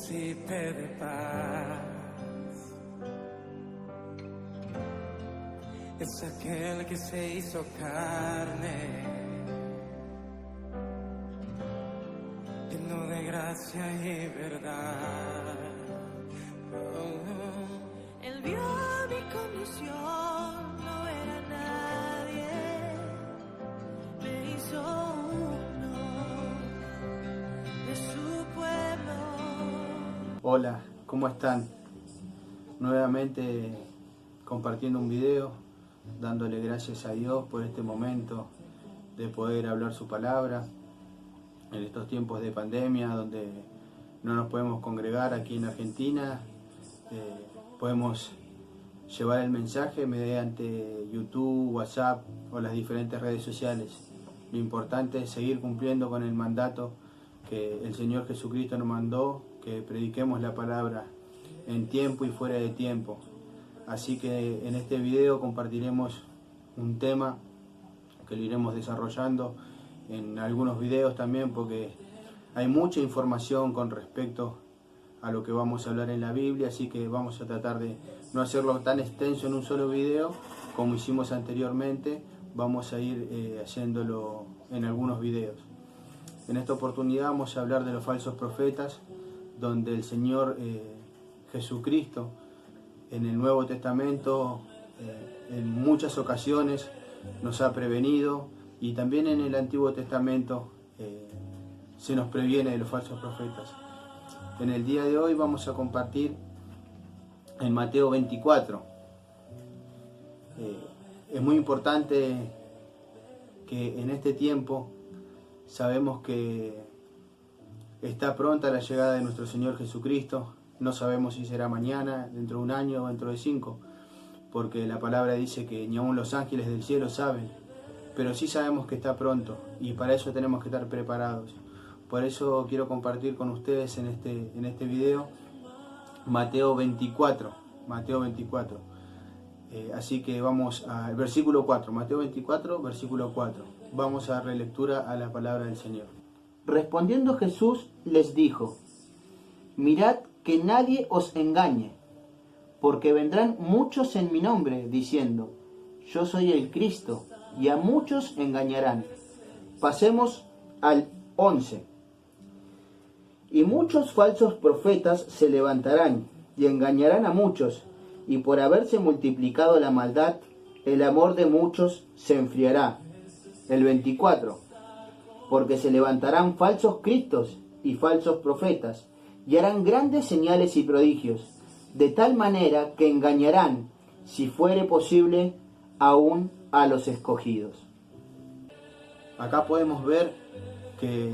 príncipe de paz. Es aquel que se hizo carne, lleno de gracia y verdad. Él vio mi condición, no era nadie, me hizo uno de su pueblo. Hola, ¿cómo están? Nuevamente compartiendo un video, dándole gracias a Dios por este momento de poder hablar su palabra en estos tiempos de pandemia donde no nos podemos congregar aquí en Argentina. Podemos llevar el mensaje mediante YouTube, WhatsApp o las diferentes redes sociales. Lo importante es seguir cumpliendo con el mandato que el Señor Jesucristo nos mandó, que prediquemos la palabra en tiempo y fuera de tiempo. Así que en este video compartiremos un tema que lo iremos desarrollando en algunos videos también, porque hay mucha información con respecto a lo que vamos a hablar en la Biblia, así que vamos a tratar de no hacerlo tan extenso en un solo video como hicimos anteriormente. Vamos a ir haciéndolo en algunos videos. En esta oportunidad vamos a hablar de los falsos profetas, donde el Señor Jesucristo en el Nuevo Testamento en muchas ocasiones nos ha prevenido, y también en el Antiguo Testamento se nos previene de los falsos profetas. En el día de hoy vamos a compartir en Mateo 24. Es muy importante que en este tiempo sabemos que está pronta la llegada de nuestro Señor Jesucristo. No sabemos si será mañana, dentro de un año o dentro de 5, porque la palabra dice que ni aun los ángeles del cielo saben, pero sí sabemos que está pronto, y para eso tenemos que estar preparados. Por eso quiero compartir con ustedes en este video Mateo 24. Así que vamos al versículo 4, Mateo 24, versículo 4. Vamos a darle lectura a la palabra del Señor. Respondiendo Jesús les dijo: mirad que nadie os engañe, porque vendrán muchos en mi nombre, diciendo: yo soy el Cristo, y a muchos engañarán. Pasemos al 11. Y muchos falsos profetas se levantarán, y engañarán a muchos, y por haberse multiplicado la maldad, el amor de muchos se enfriará. El 24. Porque se levantarán falsos cristos y falsos profetas, y harán grandes señales y prodigios, de tal manera que engañarán, si fuere posible, aún a los escogidos. Acá podemos ver que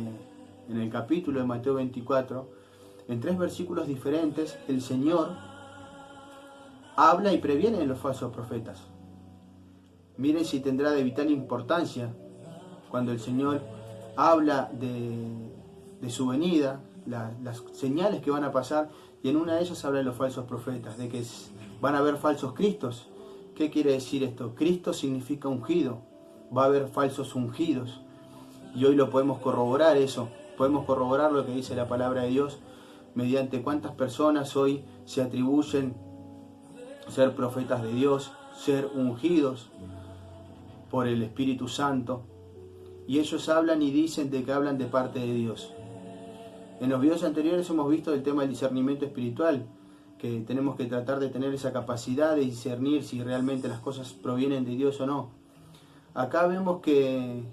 en el capítulo de Mateo 24, en 3 versículos diferentes, el Señor habla y previene de los falsos profetas. Miren si tendrá de vital importancia cuando el Señor habla de su venida, las señales que van a pasar, y en una de ellas habla de los falsos profetas, de que van a haber falsos cristos. ¿Qué quiere decir esto? Cristo significa ungido, va a haber falsos ungidos, y hoy lo podemos corroborar eso, podemos corroborar lo que dice la palabra de Dios, mediante cuántas personas hoy se atribuyen ser profetas de Dios, ser ungidos por el Espíritu Santo, y ellos hablan y dicen de que hablan de parte de Dios. En los videos anteriores hemos visto el tema del discernimiento espiritual, que tenemos que tratar de tener esa capacidad de discernir si realmente las cosas provienen de Dios o no. Acá vemos que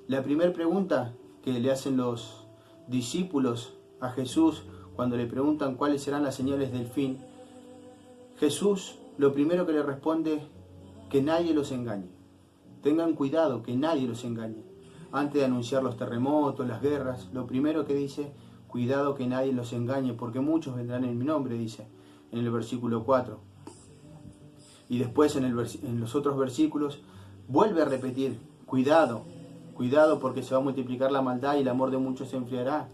la primera pregunta que le hacen los discípulos a Jesús cuando le preguntan cuáles serán las señales del fin, Jesús lo primero que le responde: que nadie los engañe. Tengan cuidado, que nadie los engañe. Antes de anunciar los terremotos, las guerras, lo primero que dice: cuidado que nadie los engañe, porque muchos vendrán en mi nombre, dice en el versículo 4. Y después en los otros versículos vuelve a repetir: cuidado, porque se va a multiplicar la maldad y el amor de muchos se enfriará.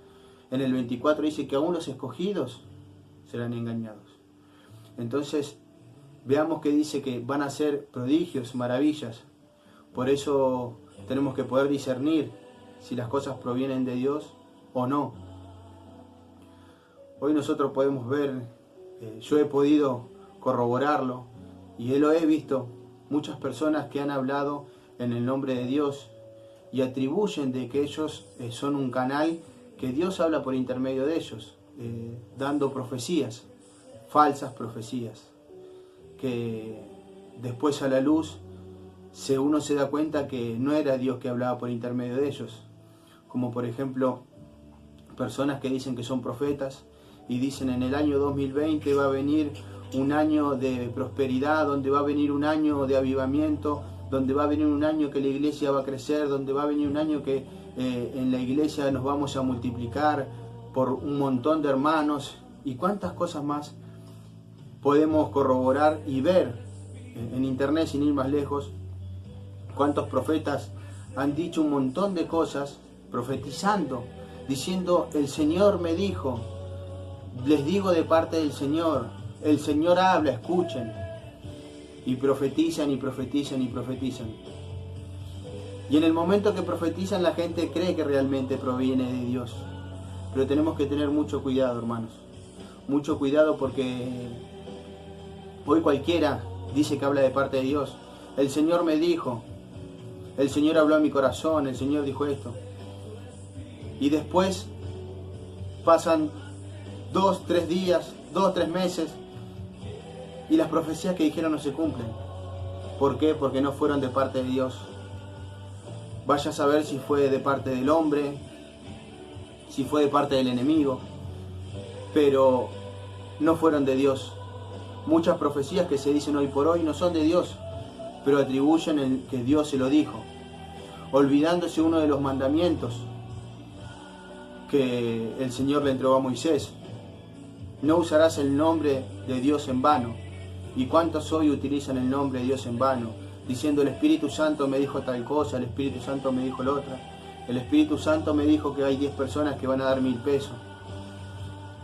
En el 24 dice que aún los escogidos serán engañados. Entonces, veamos que dice que van a ser prodigios, maravillas. Por eso tenemos que poder discernir si las cosas provienen de Dios o no. Hoy nosotros podemos ver, yo he podido corroborarlo y lo he visto, muchas personas que han hablado en el nombre de Dios y atribuyen de que ellos son un canal que Dios habla por intermedio de ellos, dando profecías, falsas profecías, que después a la luz uno se da cuenta que no era Dios que hablaba por intermedio de ellos, como por ejemplo personas que dicen que son profetas y dicen en el año 2020 va a venir un año de prosperidad, donde va a venir un año de avivamiento, donde va a venir un año que la iglesia va a crecer, donde va a venir un año que en la iglesia nos vamos a multiplicar por un montón de hermanos y cuántas cosas más podemos corroborar y ver en internet sin ir más lejos. Cuántos profetas han dicho un montón de cosas, profetizando, diciendo el Señor me dijo, les digo de parte del Señor, el Señor habla, escuchen, y profetizan y profetizan y profetizan. Y en el momento que profetizan la gente cree que realmente proviene de Dios. Pero tenemos que tener mucho cuidado, hermanos. Mucho cuidado porque hoy cualquiera dice que habla de parte de Dios. El Señor me dijo, el Señor habló a mi corazón, el Señor dijo esto. Y después pasan 2, 3 días, 2, 3 meses y las profecías que dijeron no se cumplen. ¿Por qué? Porque no fueron de parte de Dios. Vaya a saber si fue de parte del hombre, si fue de parte del enemigo, pero no fueron de Dios. Muchas profecías que se dicen hoy por hoy no son de Dios, pero atribuyen el que Dios se lo dijo, olvidándose uno de los mandamientos que el Señor le entregó a Moisés. No usarás el nombre de Dios en vano. ¿Y cuántos hoy utilizan el nombre de Dios en vano? Diciendo el Espíritu Santo me dijo tal cosa, el Espíritu Santo me dijo la otra. El Espíritu Santo me dijo que hay 10 personas que van a dar 1000 pesos.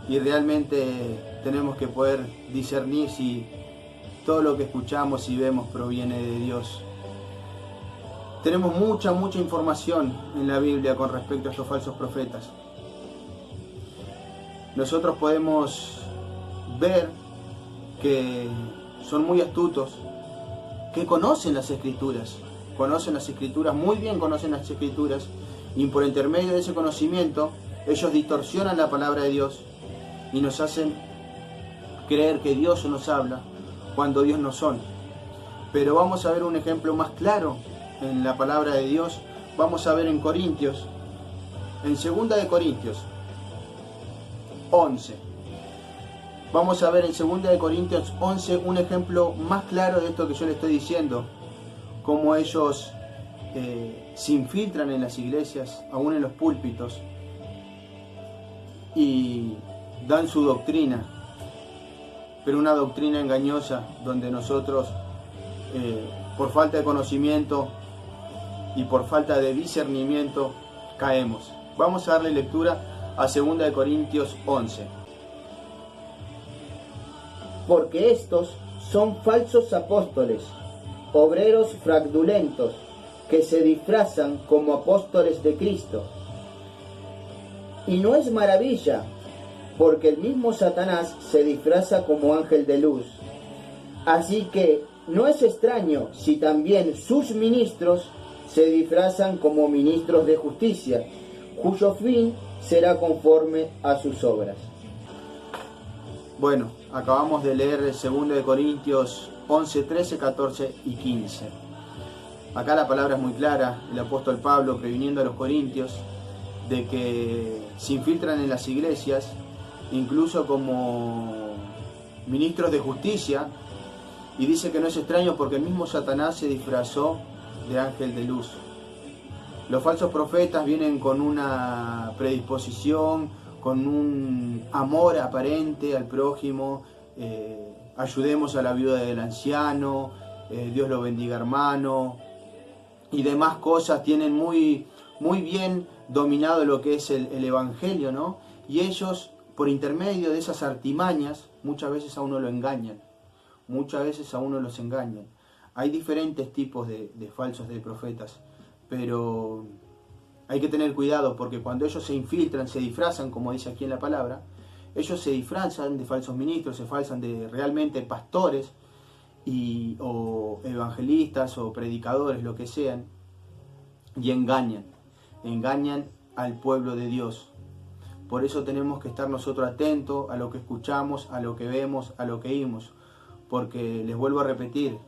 Y realmente tenemos que poder discernir si todo lo que escuchamos y vemos proviene de Dios. Tenemos mucha información en la Biblia con respecto a estos falsos profetas. Nosotros podemos ver que son muy astutos, que conocen las Escrituras muy bien, conocen las Escrituras, y por intermedio de ese conocimiento ellos distorsionan la palabra de Dios y nos hacen creer que Dios nos habla cuando Dios no son. Pero vamos a ver un ejemplo más claro en la palabra de Dios. Vamos a ver en Corintios, en 2 de Corintios 11. Vamos a ver en 2 de Corintios 11 un ejemplo más claro de esto que yo le estoy diciendo, cómo ellos se infiltran en las iglesias, aún en los púlpitos, y dan su doctrina, pero una doctrina engañosa, donde nosotros, por falta de conocimiento y por falta de discernimiento, caemos. Vamos a darle lectura a 2 de Corintios 11. Porque estos son falsos apóstoles, obreros fraudulentos, que se disfrazan como apóstoles de Cristo. Y no es maravilla, porque el mismo Satanás se disfraza como ángel de luz. Así que no es extraño si también sus ministros se disfrazan como ministros de justicia, cuyo fin será conforme a sus obras. Bueno, acabamos de leer 2 de Corintios 11, 13, 14 y 15. Acá la palabra es muy clara, el apóstol Pablo previniendo a los corintios de que se infiltran en las iglesias, incluso como ministros de justicia, y dice que no es extraño porque el mismo Satanás se disfrazó de ángel de luz. Los falsos profetas vienen con una predisposición, con un amor aparente al prójimo, ayudemos a la viuda del anciano, Dios lo bendiga hermano, y demás cosas. Tienen muy bien dominado lo que es el evangelio, ¿no? Y ellos, por intermedio de esas artimañas, muchas veces a uno lo engañan, muchas veces a uno los engañan. Hay diferentes tipos de falsos de profetas, pero hay que tener cuidado porque cuando ellos se infiltran, se disfrazan, como dice aquí en la palabra, ellos se disfrazan de falsos ministros, se falsan de realmente pastores o evangelistas o predicadores, lo que sean, y engañan al pueblo de Dios. Por eso tenemos que estar nosotros atentos a lo que escuchamos, a lo que vemos, a lo que oímos, porque les vuelvo a repetir,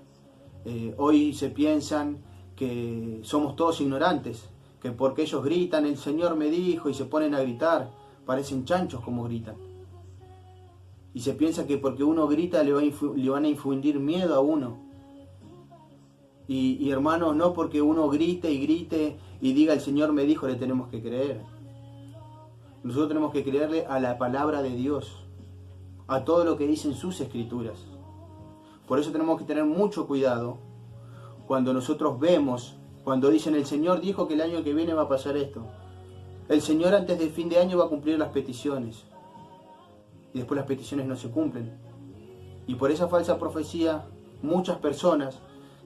hoy se piensan que somos todos ignorantes, que porque ellos gritan, el Señor me dijo, y se ponen a gritar, parecen chanchos como gritan. Y se piensa que porque uno grita le van a infundir miedo a uno. Y hermanos, no porque uno grite y diga el Señor me dijo, le tenemos que creer. Nosotros tenemos que creerle a la palabra de Dios, a todo lo que dicen sus escrituras. Por eso tenemos que tener mucho cuidado cuando nosotros vemos, cuando dicen el Señor dijo que el año que viene va a pasar esto. El Señor antes del fin de año va a cumplir las peticiones. Y después las peticiones no se cumplen. Y por esa falsa profecía, muchas personas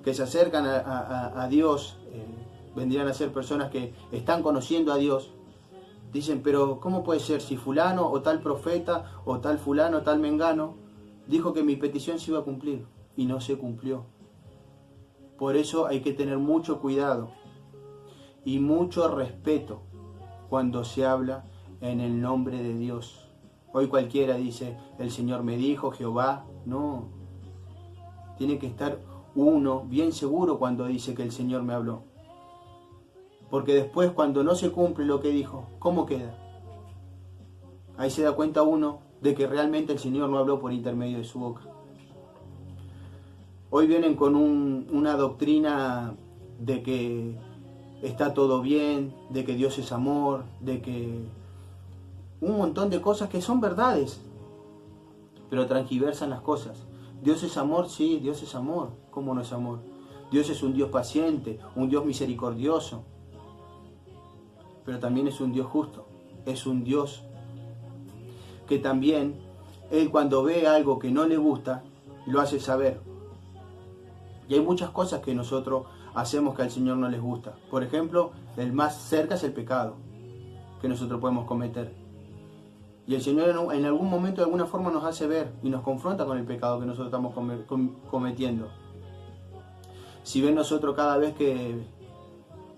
que se acercan a Dios, vendrían a ser personas que están conociendo a Dios, dicen, pero ¿cómo puede ser si fulano o tal profeta o tal fulano o tal mengano dijo que mi petición se iba a cumplir y no se cumplió? Por eso hay que tener mucho cuidado y mucho respeto cuando se habla en el nombre de Dios. Hoy cualquiera dice, el Señor me dijo, Jehová. No, tiene que estar uno bien seguro cuando dice que el Señor me habló. Porque después cuando no se cumple lo que dijo, ¿cómo queda? Ahí se da cuenta uno de que realmente el Señor no habló por intermedio de su boca. Hoy vienen con una doctrina de que está todo bien, de que Dios es amor, de que un montón de cosas que son verdades, pero transgiversan las cosas. Dios es amor, sí, Dios es amor. ¿Cómo no es amor? Dios es un Dios paciente, un Dios misericordioso, pero también es un Dios justo, es un Dios que también, Él cuando ve algo que no le gusta, lo hace saber. Y hay muchas cosas que nosotros hacemos que al Señor no les gusta. Por ejemplo, el más cerca es el pecado que nosotros podemos cometer. Y el Señor en algún momento, de alguna forma, nos hace ver y nos confronta con el pecado que nosotros estamos cometiendo. Si ven nosotros cada vez que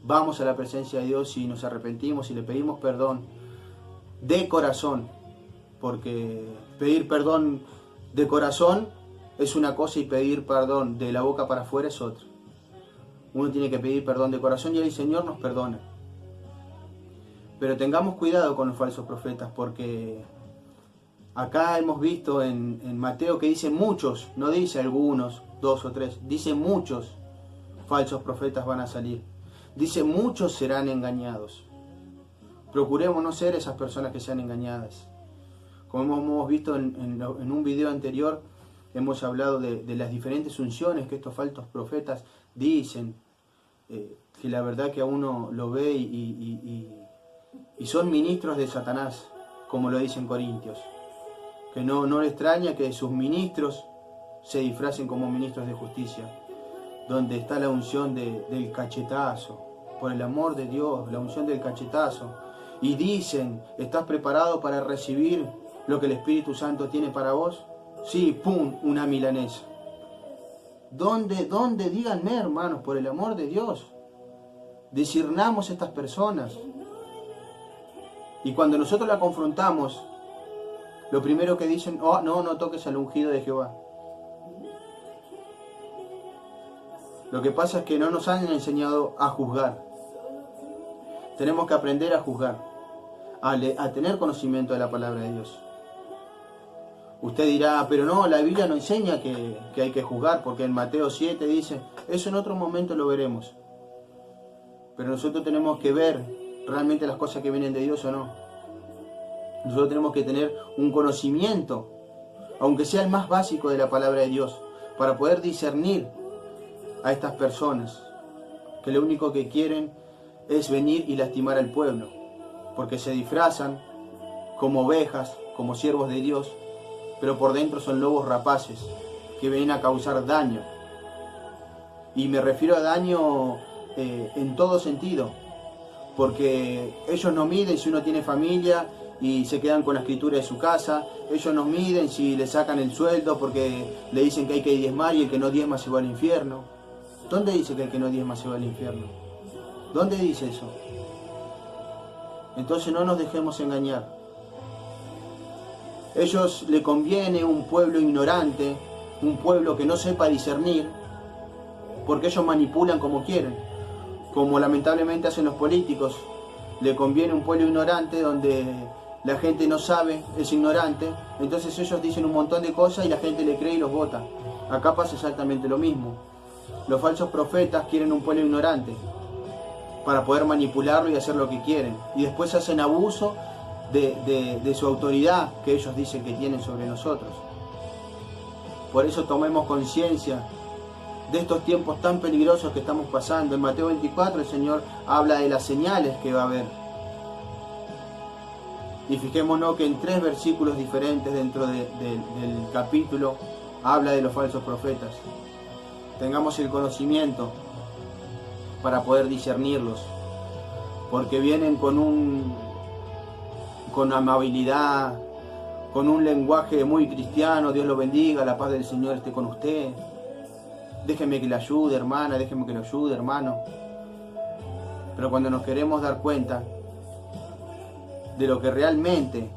vamos a la presencia de Dios y nos arrepentimos y le pedimos perdón de corazón, porque pedir perdón de corazón es una cosa y pedir perdón de la boca para afuera es otra. Uno tiene que pedir perdón de corazón y el Señor nos perdona. Pero tengamos cuidado con los falsos profetas, porque acá hemos visto en Mateo que dice muchos, no dice algunos, 2 o 3, dice muchos falsos profetas van a salir. Dice muchos serán engañados. Procuremos no ser esas personas que sean engañadas. Como hemos visto en un video anterior, hemos hablado de las diferentes unciones que estos falsos profetas dicen, que la verdad que a uno lo ve y son ministros de Satanás, como lo dicen Corintios. Que no le extraña que sus ministros se disfracen como ministros de justicia, donde está la unción del cachetazo, por el amor de Dios, la unción del cachetazo. Y dicen, ¿estás preparado para recibir lo que el Espíritu Santo tiene para vos? Sí, pum, una milanesa. ¿Dónde? Díganme, hermanos, por el amor de Dios. Discernamos estas personas. Y cuando nosotros la confrontamos, lo primero que dicen, oh, no toques al ungido de Jehová. Lo que pasa es que no nos han enseñado a juzgar. Tenemos que aprender a juzgar, a tener conocimiento de la palabra de Dios. Usted dirá, pero no, la Biblia no enseña que hay que juzgar, porque en Mateo 7 dice, eso en otro momento lo veremos. Pero nosotros tenemos que ver realmente las cosas que vienen de Dios o no. Nosotros tenemos que tener un conocimiento, aunque sea el más básico de la palabra de Dios, para poder discernir a estas personas que lo único que quieren es venir y lastimar al pueblo, porque se disfrazan como ovejas, como siervos de Dios, pero por dentro son lobos rapaces que vienen a causar daño. Y me refiero a daño en todo sentido, porque ellos no miden si uno tiene familia y se quedan con la escritura de su casa. Ellos nos miden si le sacan el sueldo porque le dicen que hay que diezmar y el que no diezma se va al infierno. ¿Dónde dice que el que no diezma se va al infierno? ¿Dónde dice eso? Entonces no nos dejemos engañar. Ellos le conviene un pueblo ignorante, un pueblo que no sepa discernir, porque ellos manipulan como quieren, como lamentablemente hacen los políticos. Le conviene un pueblo ignorante donde la gente no sabe, es ignorante, entonces ellos dicen un montón de cosas y la gente le cree y los vota. Acá pasa exactamente lo mismo. Los falsos profetas quieren un pueblo ignorante para poder manipularlo y hacer lo que quieren, y después hacen abuso de su autoridad que ellos dicen que tienen sobre nosotros. Por eso tomemos conciencia de estos tiempos tan peligrosos que estamos pasando. En Mateo 24 el Señor habla de las señales que va a haber. Y fijémonos que en 3 versículos diferentes dentro del capítulo habla de los falsos profetas. Tengamos el conocimiento para poder discernirlos, porque vienen con amabilidad, con un lenguaje muy cristiano. Dios lo bendiga, la paz del Señor esté con usted. Déjeme que le ayude, hermana, déjeme que le ayude, hermano. Pero cuando nos queremos dar cuenta de lo que realmente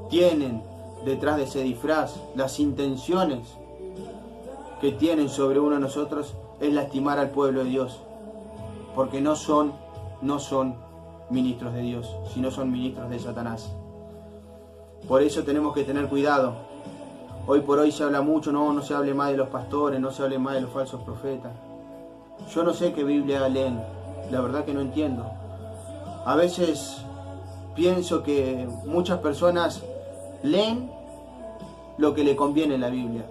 tienen detrás de ese disfraz, las intenciones que tienen sobre uno de nosotros, es lastimar al pueblo de Dios, porque no son ministros de Dios, sino son ministros de Satanás. Por eso tenemos que tener cuidado. Hoy por hoy se habla mucho, no se hable más de los pastores, no se hable más de los falsos profetas. Yo no sé qué Biblia leen, la verdad que no entiendo. A veces pienso que muchas personas leen lo que le conviene en la Biblia.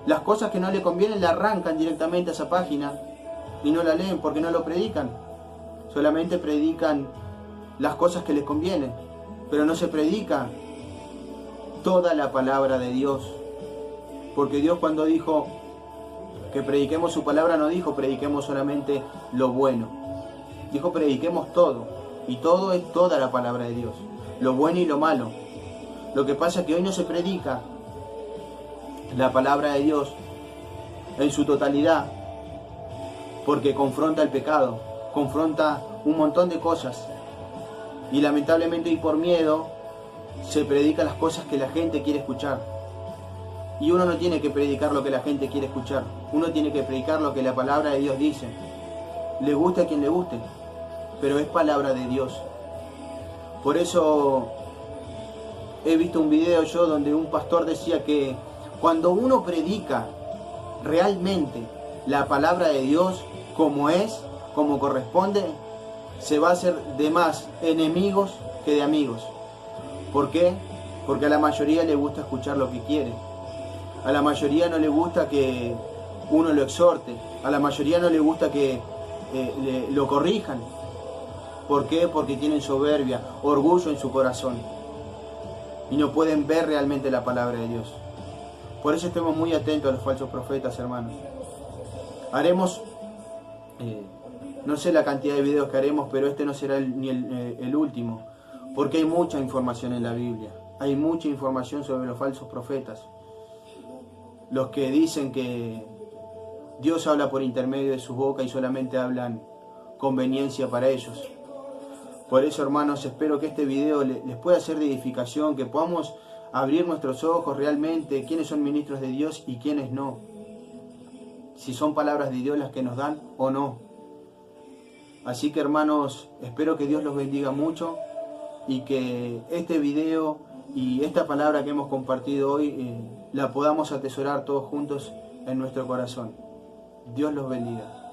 Las cosas que no le convienen la arrancan directamente a esa página y no la leen porque no lo predican. Solamente predican las cosas que les convienen, pero no se predica toda la palabra de Dios. Porque Dios, cuando dijo que prediquemos su palabra, no dijo prediquemos solamente lo bueno. Dijo prediquemos todo. Y todo es toda la palabra de Dios, lo bueno y lo malo. Lo que pasa es que hoy no se predica la palabra de Dios en su totalidad, porque confronta el pecado, confronta un montón de cosas, y lamentablemente y por miedo se predica las cosas que la gente quiere escuchar. Y uno no tiene que predicar lo que la gente quiere escuchar, uno tiene que predicar lo que la palabra de Dios dice. Le guste a quien le guste, pero es palabra de Dios. Por eso he visto un video yo donde un pastor decía que cuando uno predica realmente la palabra de Dios como es, como corresponde, se va a hacer de más enemigos que de amigos. ¿Por qué? Porque a la mayoría le gusta escuchar lo que quiere. A la mayoría no le gusta que uno lo exhorte. A la mayoría no le gusta que lo corrijan. ¿Por qué? Porque tienen soberbia, orgullo en su corazón y no pueden ver realmente la palabra de Dios. Por eso estemos muy atentos a los falsos profetas, hermanos. Haremos, no sé la cantidad de videos que haremos, pero este no será ni el último, porque hay mucha información en la Biblia. Hay mucha información sobre los falsos profetas, los que dicen que Dios habla por intermedio de su boca y solamente hablan conveniencia para ellos. Por eso, hermanos, espero que este video les pueda ser de edificación, que podamos abrir nuestros ojos realmente, quiénes son ministros de Dios y quiénes no. Si son palabras de Dios las que nos dan o no. Así que, hermanos, espero que Dios los bendiga mucho y que este video y esta palabra que hemos compartido hoy la podamos atesorar todos juntos en nuestro corazón. Dios los bendiga.